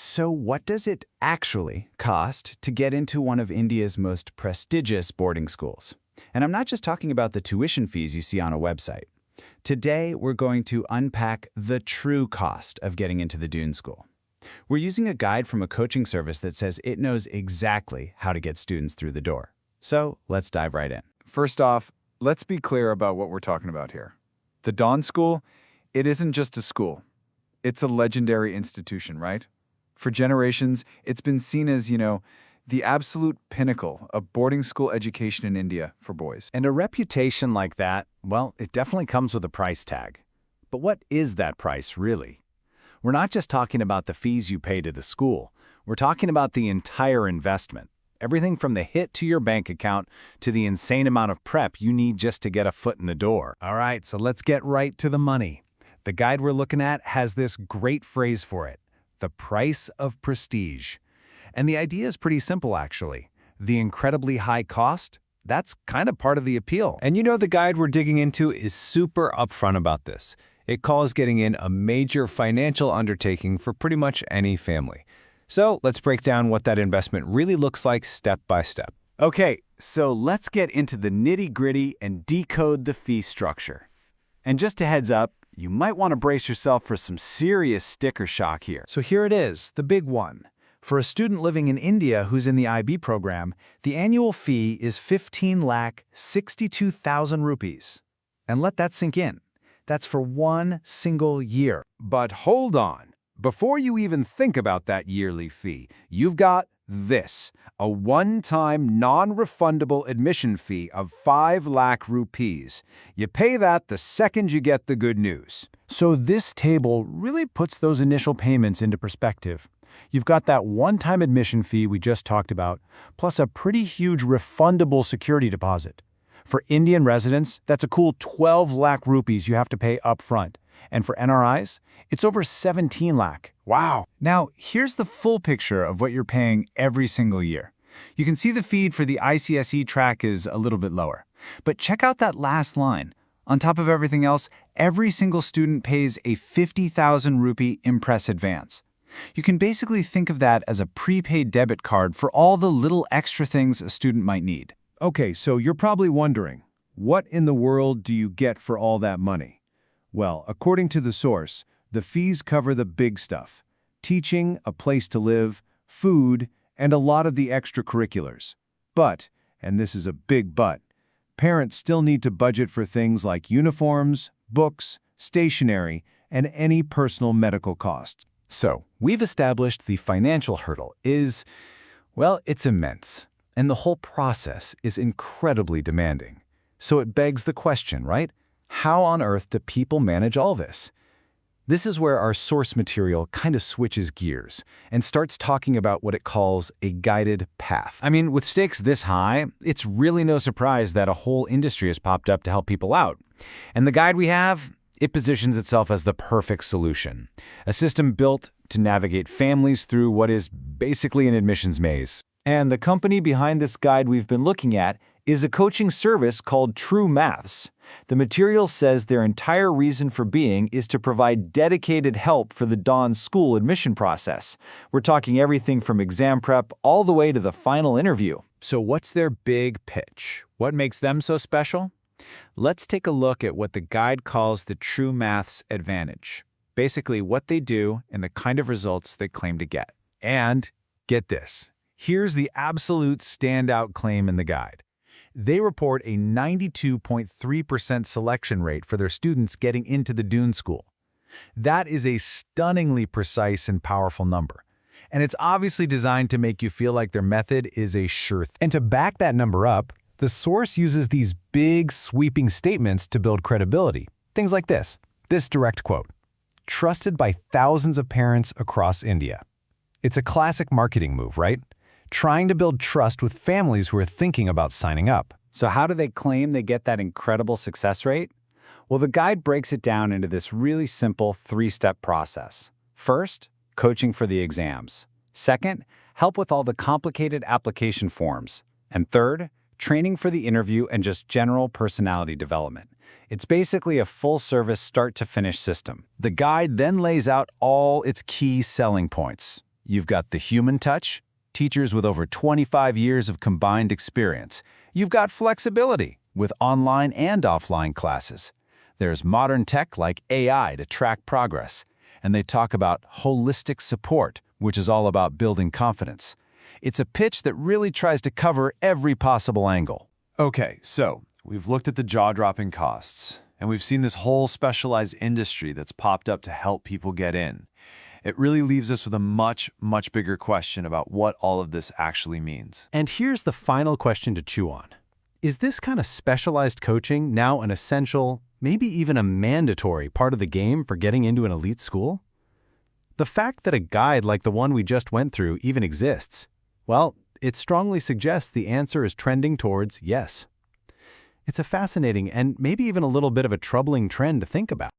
So what does it actually cost to get into one of India's most prestigious boarding schools? And I'm not just talking about the tuition fees you see on a website. Today, we're going to unpack the true cost of getting into the Doon School. We're using a guide from a coaching service that says it knows exactly how to get students through the door. So let's dive right in. First off, let's be clear about what we're talking about here. The Doon School, it isn't just a school. It's a legendary institution, right? For generations, it's been seen as, the absolute pinnacle of boarding school education in India for boys. And a reputation like that, well, it definitely comes with a price tag. But what is that price, really? We're not just talking about the fees you pay to the school. We're talking about the entire investment. Everything from the hit to your bank account to the insane amount of prep you need just to get a foot in the door. All right, so let's get right to the money. The guide we're looking at has this great phrase for it: the price of prestige. And the idea is pretty simple, actually. The incredibly high cost, that's kind of part of the appeal. And the guide we're digging into is super upfront about this. It calls getting in a major financial undertaking for pretty much any family. So let's break down what that investment really looks like step by step. Okay, so let's get into the nitty-gritty and decode the fee structure. And just a heads up, you might want to brace yourself for some serious sticker shock here. So here it is, the big one. For a student living in India who's in the IB program, the annual fee is 15,62,000 rupees. And let that sink in. That's for one single year. But hold on. Before you even think about that yearly fee, you've got this, a one-time non-refundable admission fee of 5 lakh rupees. You pay that the second you get the good news. So this table really puts those initial payments into perspective. You've got that one-time admission fee we just talked about, plus a pretty huge refundable security deposit. For Indian residents, that's a cool 12 lakh rupees you have to pay up front. And for NRIs, it's over 17 lakh. Wow. Now, here's the full picture of what you're paying every single year. You can see the feed for the ICSE track is a little bit lower. But check out that last line. On top of everything else, every single student pays a 50,000 rupee Impress advance. You can basically think of that as a prepaid debit card for all the little extra things a student might need. Okay, so you're probably wondering, what in the world do you get for all that money? Well, according to the source, the fees cover the big stuff: teaching, a place to live, food, and a lot of the extracurriculars. But, and this is a big but, parents still need to budget for things like uniforms, books, stationery, and any personal medical costs. So, we've established the financial hurdle is, well, it's immense. And the whole process is incredibly demanding. So it begs the question, right? How on earth do people manage all this? This is where our source material kind of switches gears and starts talking about what it calls a guided path. I mean, with stakes this high, it's really no surprise that a whole industry has popped up to help people out. And the guide we have, it positions itself as the perfect solution. A system built to navigate families through what is basically an admissions maze. And the company behind this guide we've been looking at is a coaching service called TrueMaths. The material says their entire reason for being is to provide dedicated help for the Doon School admission process. We're talking everything from exam prep all the way to the final interview. So what's their big pitch? What makes them so special? Let's take a look at what the guide calls the TrueMaths advantage. Basically what they do and the kind of results they claim to get. And get this. Here's the absolute standout claim in the guide. They report a 92.3% selection rate for their students getting into the Doon School. That is a stunningly precise and powerful number. And it's obviously designed to make you feel like their method is a sure thing. And to back that number up, the source uses these big, sweeping statements to build credibility. Things like this direct quote: "Trusted by thousands of parents across India." It's a classic marketing move, right? Trying to build trust with families who are thinking about signing up. So how do they claim they get that incredible success rate? Well, the guide breaks it down into this really simple 3-step process. First, coaching for the exams. Second, help with all the complicated application forms. And third, training for the interview and just general personality development. It's basically a full-service start-to-finish system. The guide then lays out all its key selling points. You've got the human touch, teachers with over 25 years of combined experience. You've got flexibility with online and offline classes. There's modern tech like AI to track progress. And they talk about holistic support, which is all about building confidence. It's a pitch that really tries to cover every possible angle. Okay, so we've looked at the jaw-dropping costs, and we've seen this whole specialized industry that's popped up to help people get in. It really leaves us with a much, much bigger question about what all of this actually means. And here's the final question to chew on. Is this kind of specialized coaching now an essential, maybe even a mandatory part of the game for getting into an elite school? The fact that a guide like the one we just went through even exists, well, it strongly suggests the answer is trending towards yes. It's a fascinating and maybe even a little bit of a troubling trend to think about.